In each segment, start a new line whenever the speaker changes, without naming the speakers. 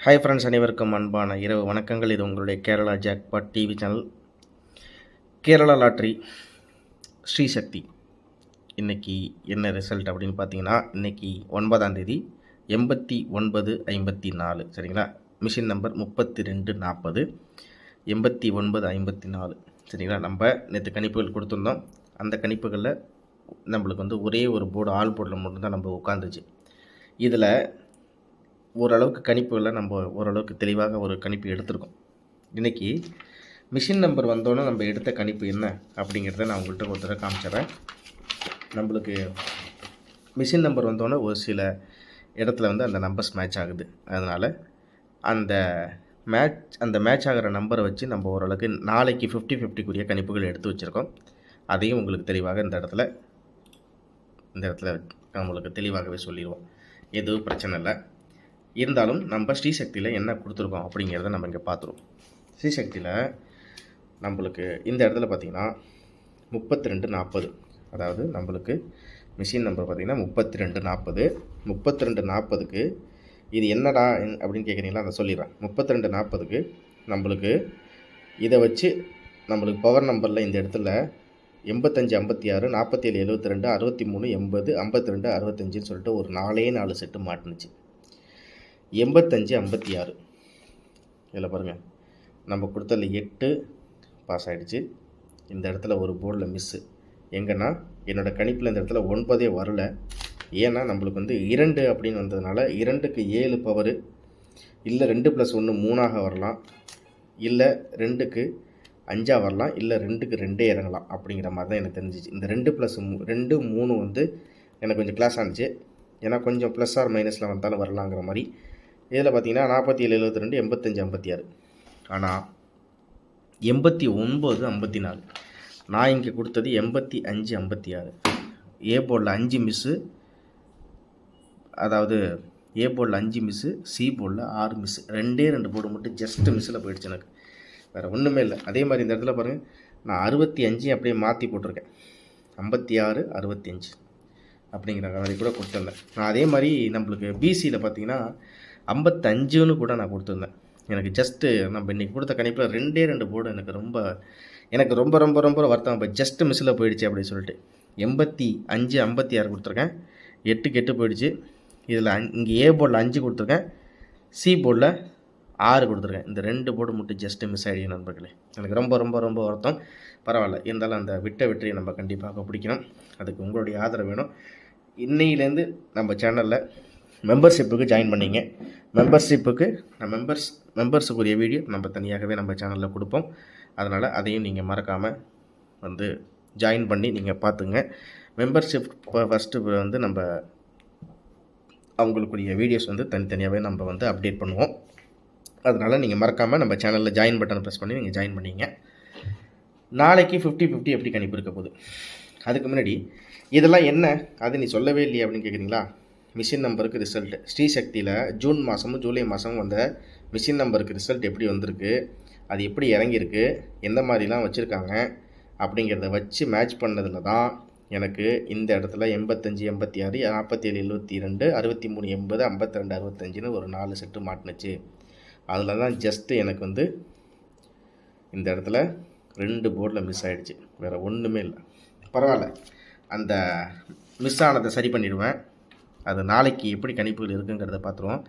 Hi friends, அனைவருக்கும் அன்பான இரவு வணக்கங்கள். இது உங்களுடைய Kerala jackpot TV channel. Kerala lottery Sri Sakthi இன்றைக்கி என்ன ரிசல்ட் அப்படின்னு பார்த்தீங்கன்னா, இன்றைக்கி 9ஆம் தேதி 8954 சரிங்களா. மிஷின் நம்பர் 3240 8954 சரிங்களா. நம்ம நேற்று கணிப்புகள் கொடுத்துருந்தோம். அந்த கணிப்புகளில் நம்மளுக்கு ஒரே ஒரு போர்டு ஆல் போர்டில் மட்டும்தான் நம்ம உட்காந்துச்சு. இதில் ஓரளவுக்கு கணிப்புகளில் நம்ம ஓரளவுக்கு தெளிவாக ஒரு கணிப்பு எடுத்திருக்கோம். இன்றைக்கி மிஷின் நம்பர் வந்தோன்னே நம்ம எடுத்த கணிப்பு என்ன அப்படிங்கிறத நான் உங்கள்கிட்ட ஒரு தடவை காமிச்சிட்றேன். நம்மளுக்கு மிஷின் நம்பர் வந்தோன்னே ஒரு சில இடத்துல அந்த நம்பர்ஸ் மேட்ச் ஆகுது. அதனால் அந்த மேட்ச் ஆகிற நம்பரை வச்சு நம்ம ஓரளவுக்கு நாளைக்கு 50-50 கணிப்புகள் எடுத்து வச்சுருக்கோம். அதையும் உங்களுக்கு தெளிவாக இந்த இடத்துல நம்மளுக்கு தெளிவாகவே சொல்லிடுவோம். எதுவும் பிரச்சனை இல்லை. இருந்தாலும் நம்ம ஸ்ரீசக்தியில் என்ன கொடுத்துருக்கோம் அப்படிங்கிறத நம்ம இங்கே பார்த்துருவோம். ஸ்ரீசக்தியில் நம்மளுக்கு இந்த இடத்துல பார்த்திங்கன்னா 3240, அதாவது நம்மளுக்கு மிஷின் நம்பர் பார்த்திங்கன்னா 3240. 3240க்கு இது என்னடா அப்படின்னு கேட்குறீங்களா, அதை சொல்லிடுறேன். 3240க்கு நம்மளுக்கு இதை வச்சு நம்மளுக்கு பவர் நம்பரில் இந்த இடத்துல 8556 47 72 63 80 52 65ன்னு சொல்லிட்டு ஒரு 4 செட்டு மாட்டுனுச்சு. 8556 இதில் பாருங்கள், நம்ம கொடுத்ததில் 8 பாஸ் ஆகிடுச்சு. இந்த இடத்துல ஒரு போர்டில் மிஸ்ஸு. எங்கன்னா என்னோடய கணிப்பில் இந்த இடத்துல 9 வரல. ஏன்னா நம்மளுக்கு 2 அப்படின்னு வந்ததுனால 2க்கு 7 பவரு, இல்லை 2 + 1 3ஆக வரலாம், இல்லை 2க்கு 5 வரலாம், இல்லை 2க்கு 2 இறங்கலாம் அப்படிங்கிற மாதிரி தான் எனக்கு தெரிஞ்சிச்சு. இந்த 2 + 2 3 எனக்கு கொஞ்சம் கிளாஸ் ஆனிச்சு. ஏன்னா கொஞ்சம் ப்ளஸ் ஆர் மைனஸில் வந்தாலும் வரலாங்கிற மாதிரி. இதில் பார்த்தீங்கன்னா 47 72 85 56, ஆனால் 89 54. நான் இங்கே கொடுத்தது 85 56. ஏ போர்டில் 5 மிஸ்ஸு, அதாவது ஏ போர்டில் 5 மிஸ்ஸு, சி போர்டில் 6 மிஸ்ஸு. 2 போர்டு மட்டும் ஜஸ்ட்டு மிஸ்ஸில் போயிடுச்சு. எனக்கு வேறு ஒன்றுமே இல்லை. அதே மாதிரி இந்த இடத்துல பாருங்கள், நான் 65 அப்படியே மாற்றி போட்டிருக்கேன். 56 65 அப்படிங்கிற மாதிரி கூட கொடுத்துருந்தேன். நான் அதே மாதிரி நம்மளுக்கு பிசியில் பார்த்தீங்கன்னா 55ன்னு கூட நான் கொடுத்துருந்தேன். எனக்கு ஜஸ்ட்டு நம்ம இன்றைக்கி கொடுத்த கணிப்பில் 2 போர்டு எனக்கு ரொம்ப ரொம்ப ரொம்ப வருத்தம். இப்போ ஜஸ்ட்டு மிஸ்ஸில் போயிடுச்சு அப்படின்னு சொல்லிட்டு 85 56 கொடுத்துருக்கேன். 8க்கு 8 போயிடுச்சு. இதில் இங்கே ஏ போர்டில் 5 கொடுத்துருக்கேன், சி போர்டில் 6 கொடுத்துருக்கேன். இந்த 2 போர்டு மட்டும் ஜஸ்ட்டு மிஸ் ஆகிடுங்க நண்பர்களே. எனக்கு ரொம்ப ரொம்ப ரொம்ப வருத்தம். பரவாயில்ல, இருந்தாலும் அந்த வெற்றியை நம்ம கண்டிப்பாக பிடிக்கணும். அதுக்கு உங்களுடைய ஆதரவு வேணும். இன்னையிலேருந்து நம்ம சேனலில் மெம்பர்ஷிப்புக்கு ஜாயின் பண்ணிங்க. மெம்பர்ஷிப்புக்கு மெம்பர்ஸுக்குரிய வீடியோ நம்ம தனியாகவே நம்ம சேனலில் கொடுப்போம். அதனால் அதையும் நீங்கள் மறக்காமல் ஜாயின் பண்ணி நீங்கள் பார்த்துங்க. மெம்பர்ஷிப் ஃபஸ்ட்டு நம்ம அவங்களுக்குரிய வீடியோஸ் தனித்தனியாகவே நம்ம அப்டேட் பண்ணுவோம். அதனால் நீங்கள் மறக்காமல் நம்ம சேனலில் ஜாயின் பட்டனை ப்ரெஸ் பண்ணி நீங்கள் ஜாயின் பண்ணிங்க. நாளைக்கு 50-50 எப்படி கணிப்பு இருக்க போகுது? அதுக்கு முன்னாடி இதெல்லாம் என்ன, அது நீ சொல்லவே இல்லையே அப்படின்னு கேட்குறீங்களா? மிஷின் நம்பருக்கு ரிசல்ட்டு ஸ்ரீசக்தியில் ஜூன் மாதமும் ஜூலை மாதமும் வந்த மிஷின் நம்பருக்கு ரிசல்ட் எப்படி வந்திருக்கு, அது எப்படி இறங்கியிருக்கு, எந்த மாதிரிலாம் வச்சுருக்காங்க அப்படிங்கிறத வச்சு மேட்ச் பண்ணதில் தான் எனக்கு இந்த இடத்துல 85 86 47 72 63 80 52 65ன்னு ஒரு 4 செட்டு மாட்டினுச்சு. அதில் தான் ஜஸ்ட்டு எனக்கு இந்த இடத்துல 2 போர்டில் மிஸ் ஆகிடுச்சு. வேறு ஒன்றுமே இல்லை. பரவாயில்ல, அந்த மிஸ் ஆனதை சரி பண்ணிடுவேன். அது நாளைக்கு எப்படி கணிப்புகள் இருக்குங்கிறத பார்த்துருவோம்.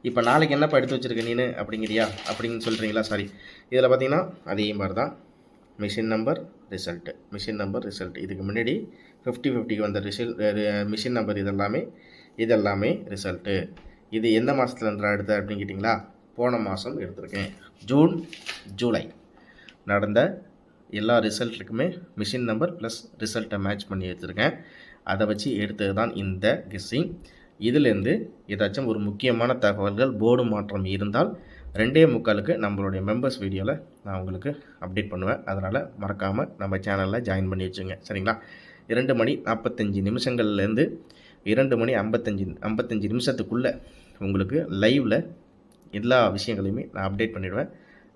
இப்போ நாளைக்கு என்னப்பா எடுத்து வச்சுருக்க நீனு அப்படிங்கிறியா அப்படின்னு சொல்கிறீங்களா? சாரி, இதில் பார்த்தீங்கன்னா அதே மாதிரி தான் மிஷின் நம்பர் ரிசல்ட்டு. இதுக்கு முன்னாடி 50-50க்கு வந்த மிஷின் நம்பர் இதெல்லாமே ரிசல்ட்டு. இது எந்த மாதத்தில் எடுத்த அப்படின்னு கேட்டிங்களா? போன மாதம் எடுத்திருக்கேன். ஜூன் ஜூலை நடந்த எல்லா ரிசல்ட்டுக்குமே மிஷின் நம்பர் ப்ளஸ் ரிசல்ட்டை மேட்ச் பண்ணி எடுத்திருக்கேன். அதை வச்சு எடுத்தது தான் இந்த கெஸ்ஸிங். இதிலேருந்து ஏதாச்சும் ஒரு முக்கியமான தகவல்கள் போர்டு மாற்றம் இருந்தால் 2:45க்கு நம்மளுடைய மெம்பர்ஸ் வீடியோவில் நான் உங்களுக்கு அப்டேட் பண்ணுவேன். அதனால் மறக்காமல் நம்ம சேனலில் ஜாயின் பண்ணி வச்சுங்க, சரிங்களா? 2:45 நிமிஷங்கள்லேருந்து 2:55 நிமிஷத்துக்குள்ளே உங்களுக்கு லைவில் எல்லா விஷயங்களையுமே நான் அப்டேட் பண்ணிவிடுவேன்.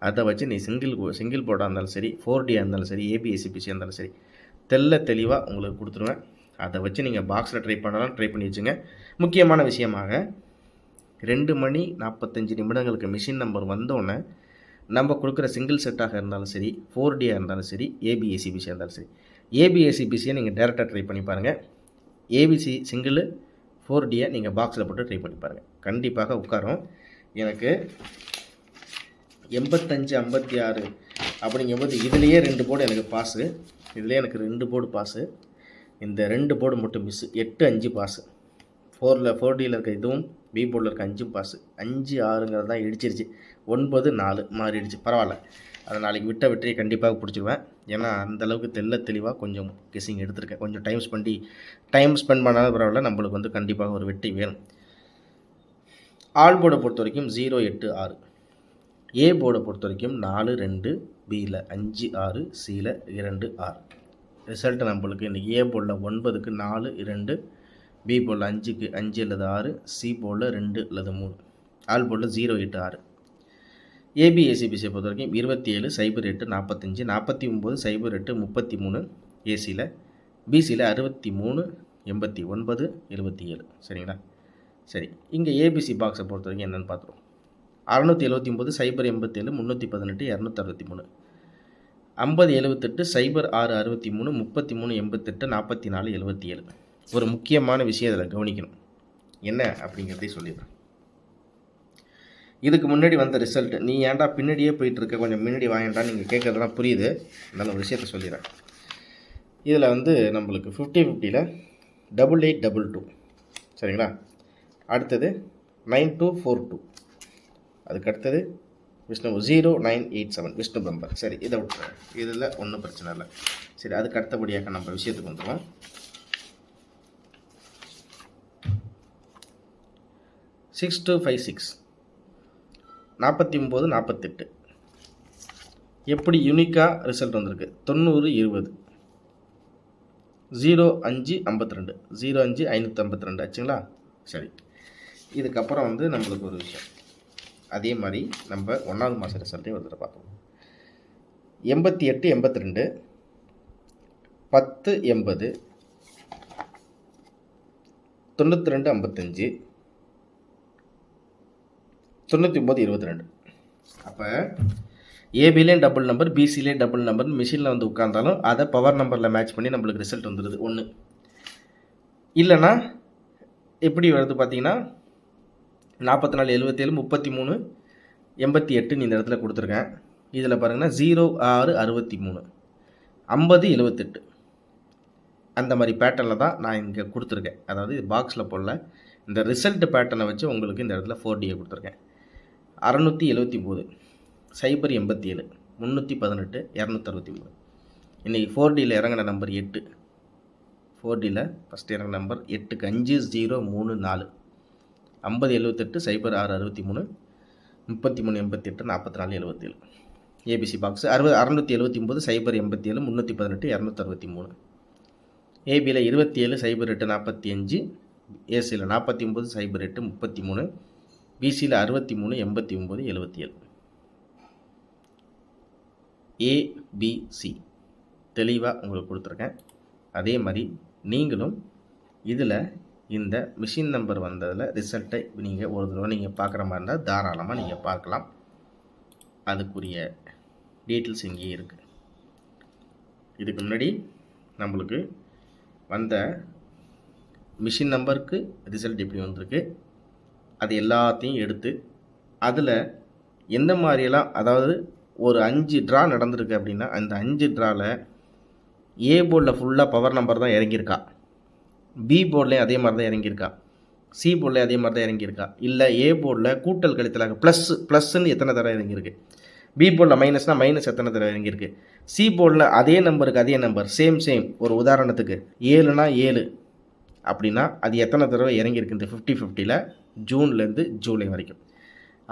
அதை வச்சு நீ சிங்கிள் போர்டாக இருந்தாலும் சரி, 4Dயாக இருந்தாலும் சரி, ஏபிஎஸ்சிபிசியாக இருந்தாலும் சரி, தெளிவாக உங்களுக்கு கொடுத்துருவேன். அதை வச்சு நீங்கள் பாக்ஸில் ட்ரை பண்ணலாம், ட்ரை பண்ணி வச்சுங்க. முக்கியமான விஷயமாக 2 மணி 45 நிமிடங்களுக்கு மிஷின் நம்பர் வந்தோடனே நம்ம கொடுக்குற சிங்கிள் செட்டாக இருந்தாலும் சரி, 4Dயாக இருந்தாலும் சரி, ஏபிஏசிபிசியாக இருந்தாலும் சரி, ஏபிஏசிபிசியை நீங்கள் டேரெக்டாக ட்ரை பண்ணி பாருங்கள். ஏபிசி சிங்கிள் 4Dயை நீங்கள் பாக்ஸில் போட்டு ட்ரை பண்ணி பாருங்கள். கண்டிப்பாக உட்காரும். எனக்கு 85 56 அப்படிங்கும்போது இதுலேயே 2 போர்டு எனக்கு பாஸு, இதுலேயே எனக்கு 2 போர்டு பாஸு, இந்த 2 போர்டு மட்டும் மிஸ்ஸு. 8 5 பாஸு. 4Dயில் இருக்க இதுவும் பி போர்டில் இருக்க 5 பாஸு. 5 6ங்கிறது தான் இடிச்சிருச்சு. 9 4 மாறிடுச்சு. பரவாயில்ல, அதை நாளைக்கு விட்ட வெற்றியை கண்டிப்பாக பிடிச்சிடுவேன். ஏன்னா அந்தளவுக்கு தெளிவாக கொஞ்சம் கெஸ்ஸிங் எடுத்திருக்கேன். கொஞ்சம் டைம் ஸ்பெண்ட் பண்ணாத பரவாயில்ல, நம்மளுக்கு வந்து கண்டிப்பாக ஒரு வெற்றி வேணும். ஆல் போர்டை பொறுத்த வரைக்கும் 0 8 6, ஏ போர்டை பொறுத்த வரைக்கும் 4 2, பியில் 5 6, சியில் 2 6. ரிசல்ட்டு நம்மளுக்கு இன்றைக்கி ஏ போர்டில் 9க்கு 4 2, பி போர்டில் 5க்கு 5 அல்லது 6, சி போர்டில் 2 அல்லது 3, ஆல் போர்டில் 0 8 6. ஏபிஏசிபிசியை பொறுத்த வரைக்கும் 27 08 45, 49 08 33 ஏசியில், பிசியில் 63 89 77. சரிங்களா? சரி, இங்கே ஏபிசி பாக்ஸை பொறுத்த வரைக்கும் என்னென்னு பார்த்துருவோம். 679 087 318 263, 50 78 06 63 33 88 44 77. ஒரு முக்கியமான விஷயம் இதில் கவனிக்கணும். என்ன அப்படிங்கிறதே சொல்லிடுறேன். இதுக்கு முன்னாடி வந்த ரிசல்ட்டு, நீ ஏன்டா பின்னாடியே போயிட்டுருக்க, கொஞ்சம் முன்னாடி வாங்கிட்டான்னு நீங்கள் கேட்குறதுலாம் புரியுது. அதனால் ஒரு விஷயத்த சொல்லிடுறேன். இதில் வந்து நம்மளுக்கு 50-50யில் 8822. சரிங்களா? அடுத்தது 9242. அதுக்கு அடுத்தது விஷ்ணு 0987 விஷ்ணு பம்பர். சரி, இதை விட்டுறேன், இதில் ஒன்றும் பிரச்சனை இல்லை. சரி, அதுக்கு அடுத்தபடியாக நம்ம விஷயத்துக்கு வந்துடுவோம். 6256 49 48. எப்படி யூனிக்காக ரிசல்ட் வந்திருக்கு. 90 20 05 52 05 552 ஆச்சுங்களா? சரி, இதுக்கப்புறம் வந்து நம்மளுக்கு ஒரு விஷயம், அதே மாதிரி நம்ம 1வது மாத ரிசல்ட்டையும் வந்துட்டு பார்ப்போம். 88 82 10 80 92 55 99 22. அப்போ ஏபிலே டபுள் நம்பர், பிசிலே டபுள் நம்பர் மிஷினில் வந்து உட்காந்தாலும் அதை பவர் நம்பரில் மேட்ச் பண்ணி நம்மளுக்கு ரிசல்ட் வந்துடுது. ஒன்று இல்லைன்னா எப்படி வருது பார்த்தீங்கன்னா 44 77 33 88 இந்த இடத்துல கொடுத்துருக்கேன். இதில் பாருங்கன்னா 06 63 50 78 அந்த மாதிரி பேட்டர்னில் தான் நான் இங்கே கொடுத்துருக்கேன். அதாவது இது பாக்ஸில் போடல, இந்த ரிசல்ட் பேட்டர்னை வச்சு உங்களுக்கு இந்த இடத்துல 4Dயை கொடுத்துருக்கேன். 679 087 318 263. இன்றைக்கி 4Dயில் இறங்கின நம்பர் 8. 4Dயில் ஃபஸ்ட் இறங்கின நம்பர் 8க்கு 5034 50 78 06 63 33 88 44 77. ABC box 679 087 318 263. ஏபியில் 27 08 45, ஏசியில் 49 08 33, பிசியில் 63 89 77. ஏபிசி தெளிவாக உங்களுக்கு கொடுத்துருக்கேன். அதே மாதிரி நீங்களும் இதில் இந்த மிஷின் நம்பர் வந்ததில் ரிசல்ட்டை நீங்கள் ஒரு தடவை நீங்கள் பார்க்குற மாதிரி இருந்தால் தாராளமாக நீங்கள் பார்க்கலாம். அதுக்குரிய டீட்டெயில்ஸ் இங்கேயே இருக்குது. இதுக்கு முன்னாடி நம்மளுக்கு வந்த மிஷின் நம்பருக்கு ரிசல்ட் எப்படி வந்திருக்கு, அது எல்லாத்தையும் எடுத்து அதில் எந்த மாதிரியெல்லாம், அதாவது ஒரு 5 ட்ரா நடந்திருக்கு அப்படின்னா அந்த 5 ட்ராவில் ஏ போர்டில் ஃபுல்லாக பவர் நம்பர் தான் இறங்கியிருக்கா, பி போர்ட்லேயும் அதே மாதிரி தான் இறங்கியிருக்கா, சி போர்ட்லேயும் அதே மாதிரி தான் இறங்கியிருக்கா, இல்லை ஏ போர்டில் கூட்டல் கழித்தலாக ப்ளஸ்ன்னு எத்தனை தடவை இறங்கியிருக்கு, பி போர்டில் மைனஸ்னால் மைனஸ் எத்தனை தடவை இறங்கியிருக்கு, சி போர்டில் அதே நம்பருக்கு அதே நம்பர் சேம் ஒரு உதாரணத்துக்கு 7னா 7 அப்படின்னா அது எத்தனை தடவை இறங்கியிருக்கு இந்த 50-50யில் ஜூன்லேருந்து ஜூலை வரைக்கும்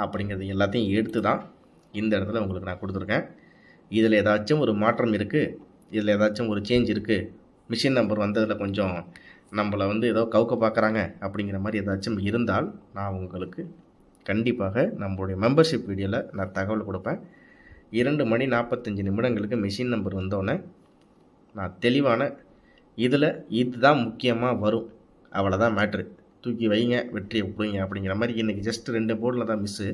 அப்படிங்கிறது எல்லாத்தையும் எடுத்து தான் இந்த இடத்துல உங்களுக்கு நான் கொடுத்துருக்கேன். இதில் ஏதாச்சும் ஒரு மாற்றம் இருக்குது, இதில் ஏதாச்சும் ஒரு சேஞ்ச் இருக்குது, மிஷின் நம்பர் வந்ததில் கொஞ்சம் நம்மளை வந்து ஏதோ கவுக்க பார்க்குறாங்க அப்படிங்கிற மாதிரி ஏதாச்சும் இருந்தால் நான் உங்களுக்கு கண்டிப்பாக நம்மளுடைய மெம்பர்ஷிப் வீடியோவில் நான் தகவல் கொடுப்பேன். 2 மணி 45 நிமிடங்களுக்கு மிஷின் நம்பர் வந்தோடனே நான் தெளிவான இதில் இதுதான் முக்கியமாக வரும், அவ்வளோதான் மேட்ரு. தூக்கி வைங்க, வெற்றியை கொடுங்க அப்படிங்கிற மாதிரி இன்றைக்கி ஜஸ்ட் 2 போர்டில் தான் மிஸ்ஸு.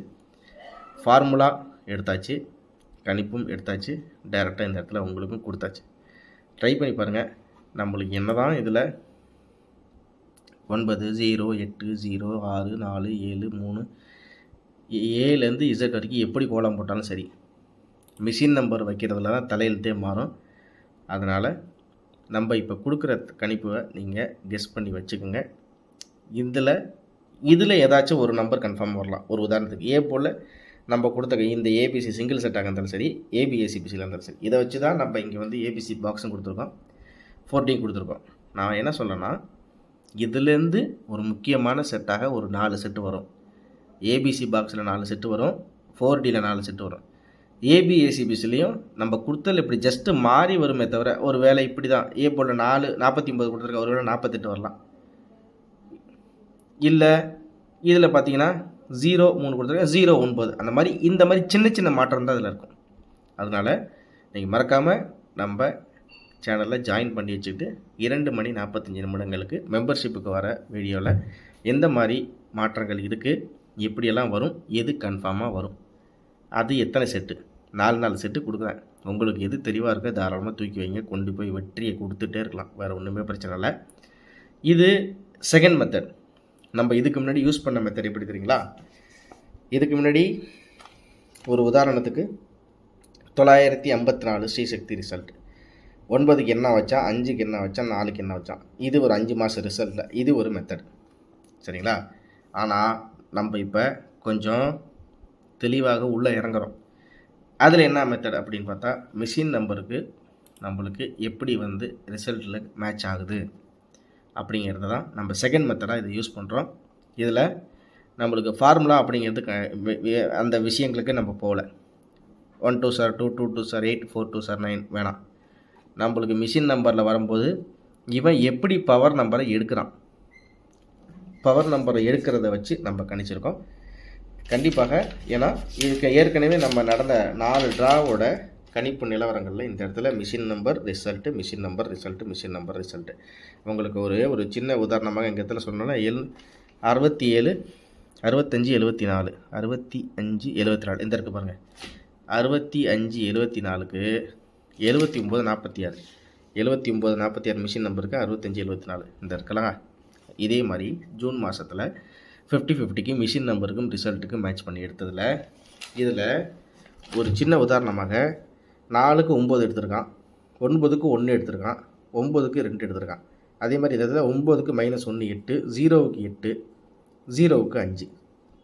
ஃபார்முலா எடுத்தாச்சு, கணிப்பும் எடுத்தாச்சு, டைரெக்டாக இந்த இடத்துல உங்களுக்கும் கொடுத்தாச்சு. ட்ரை பண்ணி பாருங்கள். நம்மளுக்கு என்ன தான் இதில் 9 0 8 0 6 4 7 3 ஏலேருந்து இசட் வரைக்கும் எப்படி கோலம் போட்டாலும் சரி, மிஷின் நம்பர் வைக்கிறதுல தான் தலையெழுத்தே மாறும். அதனால் நம்ம இப்போ கொடுக்குற கணிப்பை நீங்கள் கெஸ் பண்ணி வச்சுக்கோங்க. இதில் ஏதாச்சும் ஒரு நம்பர் கன்ஃபார்ம் வரலாம். ஒரு உதாரணத்துக்கு ஏ போல் நம்ம கொடுத்த இந்த ஏபிசி சிங்கிள் செட்டாக இருந்தாலும் சரி, ஏபிஏசிபிசியில் இருந்தாலும் சரி, இதை வச்சு தான் நம்ம இங்கே வந்து ஏபிசி பாக்ஸும் கொடுத்துருக்கோம், 4D கொடுத்துருக்கோம். நான் என்ன சொல்கிறேன்னா, இதுலேருந்து ஒரு முக்கியமான செட்டாக ஒரு 4 செட்டு வரும். ஏபிசி பாக்ஸில் 4 செட்டு வரும், 4Dயில் 4 செட்டு வரும். ஏபிஏசிபிசிலையும் நம்ம கொடுத்தல் இப்படி ஜஸ்ட்டு மாறி வருமே தவிர, ஒரு வேளை இப்படி தான் ஏ போல் 49 கொடுத்துருக்க, ஒரு வேளை 48 வரலாம். இல்லை இதில் பார்த்தீங்கன்னா 0 3 கொடுத்துருக்கேன், 0 9, அந்த மாதிரி இந்த மாதிரி சின்ன சின்ன மாற்றம் தான் இதில் இருக்கும். அதனால் நீங்கள் மறக்காமல் நம்ம சேனலில் ஜாயின் பண்ணி வச்சுக்கிட்டு 2 மணி 45 நிமிடங்களுக்கு மெம்பர்ஷிப்புக்கு வர வீடியோவில் எந்த மாதிரி மாற்றங்கள் இருக்குது, எப்படியெல்லாம் வரும், எது கன்ஃபார்மாக வரும், அது எத்தனை செட்டு, 4 செட்டு கொடுக்குறேன். உங்களுக்கு எது தெளிவாக இருக்கோ தாராளமாக தூக்கி வைங்க, கொண்டு போய் வெற்றியை கொடுத்துட்டே இருக்கலாம், வேறு ஒன்றுமே பிரச்சனை இல்லை. இது செகண்ட் மெத்தட். நம்ம இதுக்கு முன்னாடி யூஸ் பண்ண மெத்தட் எப்படி தெரியுங்களா? இதுக்கு முன்னாடி ஒரு உதாரணத்துக்கு 954 ஸ்ரீசக்தி ரிசல்ட். 9க்கு என்ன வச்சா, 5க்கு என்ன வச்சா, 4க்கு என்ன வச்சான், இது ஒரு 5 மாத ரிசல்ட்டில் இது ஒரு மெத்தட், சரிங்களா? ஆனால் நம்ம இப்போ கொஞ்சம் தெளிவாக உள்ளே இறங்குறோம். அதில் என்ன மெத்தட் அப்படின்னு பார்த்தா, மிஷின் நம்பருக்கு நம்மளுக்கு எப்படி வந்து ரிசல்ட்டில் மேட்ச் ஆகுது அப்படிங்கிறது தான் நம்ம செகண்ட் மெத்தடாக இதை யூஸ் பண்ணுறோம். இதில் நம்மளுக்கு ஃபார்முலா அப்படிங்கிறது அந்த விஷயங்களுக்கு நம்ம போகல. 1 2 சார் 2 2 2 சார் 8 4 2 சார் 9 வேணாம். நம்மளுக்கு மிஷின் நம்பரில் வரும்போது இவன் எப்படி பவர் நம்பரை எடுக்கிறான், பவர் நம்பரை எடுக்கிறத வச்சு நம்ம கணிச்சிருக்கோம் கண்டிப்பாக. ஏன்னா இதுக்கு ஏற்கனவே நம்ம நடந்த 4 ட்ராவோட கணிப்பு நிலவரங்களில் இந்த இடத்துல machine number result, machine number result, machine number result. உங்களுக்கு ஒரு சின்ன உதாரணமாக எங்கள் இடத்துல சொன்னோன்னா 67 65 74 65 74 இந்த இருக்குது பாருங்கள். 65 74க்கு 79 46 79 46 மிஷின் நம்பருக்கு 65 74 இந்த இருக்கலாம். இதே மாதிரி ஜூன் மாதத்தில் 50-50க்கு மிஷின் நம்பருக்கும் ரிசல்ட்டுக்கும் மேட்ச் பண்ணி எடுத்ததில் இதில் ஒரு சின்ன உதாரணமாக 4க்கு 9 எடுத்திருக்கான், 9க்கு 1 எடுத்திருக்கான், 9க்கு 2 எடுத்திருக்கான். அதே மாதிரி இதில் 9க்கு -1 8, 0க்கு 8, 0க்கு 5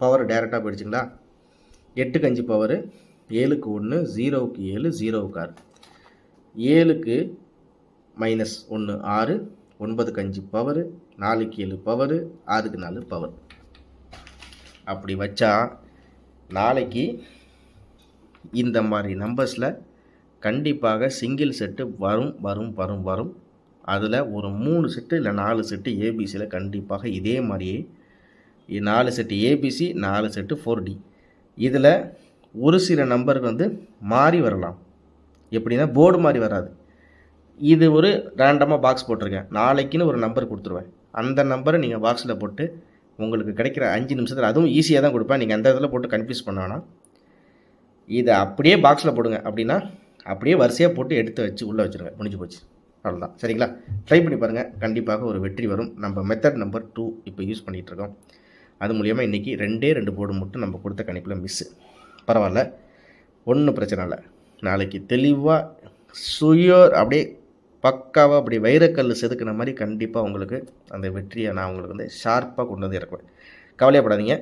பவர் டேரெக்டாக போயிடுச்சுங்களா. 8க்கு 5 பவர், 7க்கு 1, 0க்கு 7, 0க்கு 6, 7க்கு -1 6, 9க்கு 5 பவர், 4க்கு 7 பவர், 6க்கு 4 பவர். அப்படி வச்சா நாளைக்கு இந்த மாதிரி நம்பர்ஸில் கண்டிப்பாக சிங்கிள் செட்டு வரும் வரும் வரும் வரும். அதில் ஒரு 3 செட்டு இல்லை 4 செட்டு ஏபிசியில் கண்டிப்பாக இதே மாதிரியே 4 செட்டு ஏபிசி, 4 செட்டு 4D. இதில் ஒரு சில நம்பருக்கு வந்து மாறி வரலாம். எப்படின்னா போர்டு மாதிரி வராது. இது ஒரு ரேண்டமாக பாக்ஸ் போட்டிருக்கேன், நாளைக்குன்னு ஒரு நம்பர் கொடுத்துருவேன். அந்த நம்பரை நீங்கள் பாக்ஸில் போட்டு உங்களுக்கு கிடைக்கிற 5 நிமிஷத்தில், அதுவும் ஈஸியாக தான் கொடுப்பேன், நீங்கள் அந்த இடத்துல போட்டு கன்ஃபியூஸ் பண்ண வேணாம். இதை அப்படியே பாக்ஸில் போடுங்க. அப்படின்னா அப்படியே வரிசையாக போட்டு எடுத்து வச்சு உள்ளே வச்சுருங்க, முடிஞ்சு போச்சு, அவ்வளோதான். சரிங்களா? ட்ரை பண்ணி பாருங்கள், கண்டிப்பாக ஒரு வெற்றி வரும். நம்ம மெத்தட் நம்பர் 2 இப்போ யூஸ் பண்ணிகிட்ருக்கோம். அது மூலிமா இன்றைக்கி 2 போர்டு மட்டும் நம்ம கொடுத்த கணிப்பில் மிஸ்ஸு. பரவாயில்ல, ஒன்றும் பிரச்சனை இல்லை. நாளைக்கு தெளிவாக அப்படியே பக்காவாக அப்படி வைரக்கல் செதுக்கின மாதிரி கண்டிப்பாக உங்களுக்கு அந்த வெற்றியை நான் உங்களுக்கு வந்து ஷார்ப்பாக கொண்டு வந்து இறக்குவேன். கவலையப்படாதீங்க.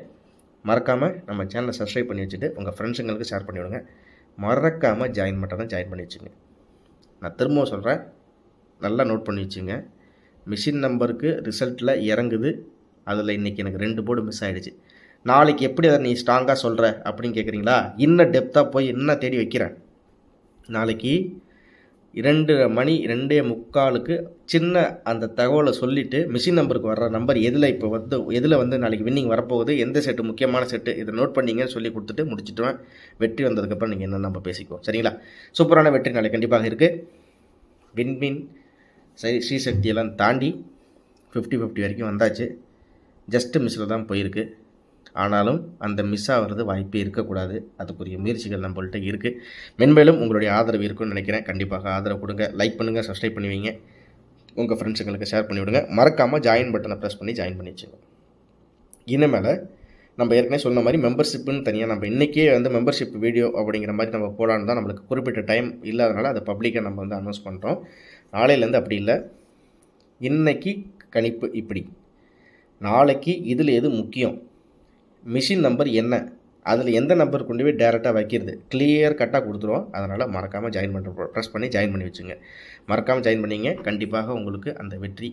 மறக்காமல் நம்ம சேனலை சப்ஸ்கிரைப் பண்ணி வச்சுட்டு உங்கள் ஃப்ரெண்ட்ஸுங்களுக்கு ஷேர் பண்ணி விடுங்க. மறக்காமல் ஜாயின் பண்ணுறதை ஜாயின் பண்ணி வச்சுங்க. நான் திரும்பவும் சொல்கிறேன், நல்லா நோட் பண்ணி வச்சுங்க. மிஷின் நம்பருக்கு ரிசல்ட்டில் இறங்குது. அதில் இன்றைக்கி எனக்கு 2 போர்டு மிஸ் ஆகிடுச்சு. நாளைக்கு எப்படி அதை நீ ஸ்ட்ராங்காக சொல்கிற அப்படின்னு கேட்குறீங்களா? இன்னும் டெப்த்தாக போய் இன்னும் தேடி வைக்கிறேன். நாளைக்கு 2 மணி 2:45க்கு சின்ன அந்த தகவலை சொல்லிவிட்டு மிஷின் நம்பருக்கு வர்ற நம்பர் எதில் வந்து நாளைக்கு வின்னிங் வரப்போகுது, எந்த செட்டு முக்கியமான செட்டு, இதை நோட் பண்ணிங்கன்னு சொல்லி கொடுத்துட்டு முடிச்சுட்டுவேன். வெற்றி வந்ததுக்கப்புறம் நீங்கள் என்ன நம்ம பேசிக்குவோம். சரிங்களா? சூப்பரான வெற்றி நாளைக்கு கண்டிப்பாக இருக்குது. விண்மீன் ஸ்ரீசக்தியெல்லாம் தாண்டி 50-50 வரைக்கும் வந்தாச்சு. ஜஸ்ட்டு மிஸ்ஸில் தான் போயிருக்கு. ஆனாலும் அந்த மிஸ் ஆகிறது வாய்ப்பே இருக்கக்கூடாது. அதுக்குரிய முயற்சிகள் நம்மள்ட்ட இருக்குது. மென்மேலும் உங்களுடைய ஆதரவு இருக்குன்னு நினைக்கிறேன். கண்டிப்பாக ஆதரவு கொடுங்க. லைக் பண்ணுங்கள், சப்ஸ்கிரைப் பண்ணி வைங்க. உங்கள் ஃப்ரெண்ட்ஸுங்களுக்கு ஷேர் பண்ணி விடுங்க. மறக்காமல் ஜாயின் பட்டனை ப்ரெஸ் பண்ணி ஜாயின் பண்ணி வச்சுங்க. இனிமேல் நம்ம ஏற்கனவே சொன்ன மாதிரி மெம்பர்ஷிப்புன்னு தனியாக நம்ம இன்றைக்கே வந்து மெம்பர்ஷிப் வீடியோ அப்படிங்கிற மாதிரி நம்ம போடான்னு தான் நம்மளுக்கு குறிப்பிட்ட டைம் இல்லாதனால அதை பப்ளிக்காக நம்ம வந்து அனௌன்ஸ் பண்ணுறோம். நாளையிலேருந்து அப்படி இல்லை. இன்றைக்கி கணிப்பு இப்படி, நாளைக்கு இதில் எது முக்கியம், மிஷின் நம்பர் என்ன, அதில் எந்த நம்பர் கொண்டு போய் டேரெக்டாக வைக்கிறது, கிளியர் கட்டாக கொடுத்துருவோம். அதனால் மறக்காமல் ஜாயின் பண்ணுற ப்ரெஸ் பண்ணி ஜாயின் பண்ணி வச்சுங்க. மறக்காமல் ஜாயின் பண்ணிங்க. கண்டிப்பாக உங்களுக்கு அந்த வெற்றி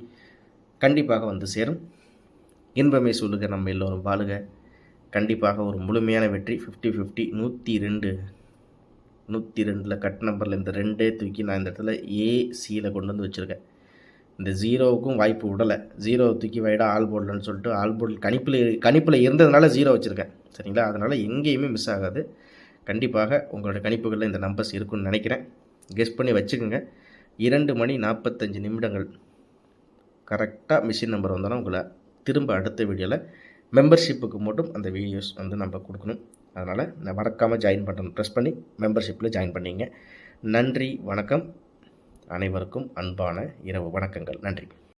கண்டிப்பாக வந்து சேரும். இன்பமே சொல்லுக நம்ம எல்லோரும் வாழுக. கண்டிப்பாக ஒரு முழுமையான வெற்றி. 50-50 102 கட் நம்பரில் இந்த 2 தூக்கி நான் இந்த இடத்துல ஏசியில் கொண்டு வந்து வச்சுருக்கேன். இந்த 0வுக்கும் வாய்ப்பு விடலை. 0 தூக்கி வைடா ஆல் போர்டில்னு சொல்லிட்டு ஆல் போர்டில் கணிப்பில் இருந்ததுனால 0 வச்சுருக்கேன். சரிங்களா? அதனால் எங்கேயுமே மிஸ் ஆகாது. கண்டிப்பாக உங்களோட கணிப்புகளில் இந்த நம்பர்ஸ் இருக்குன்னு நினைக்கிறேன். கெஸ் பண்ணி வச்சுக்கோங்க. 2 மணி 45 நிமிடங்கள் கரெக்டாக மிஷின் நம்பர் வந்தாலும் உங்களை திரும்ப அடுத்த வீடியோவில் மெம்பர்ஷிப்புக்கு மட்டும் அந்த வீடியோஸ் வந்து நம்ம கொடுக்கணும். அதனால் நான் மறக்காமல் ஜாயின் பட்டன் ப்ரெஸ் பண்ணி மெம்பர்ஷிப்பில் ஜாயின் பண்ணிங்க. நன்றி, வணக்கம். அனைவருக்கும் அன்பான இரவு வணக்கங்கள். நன்றி.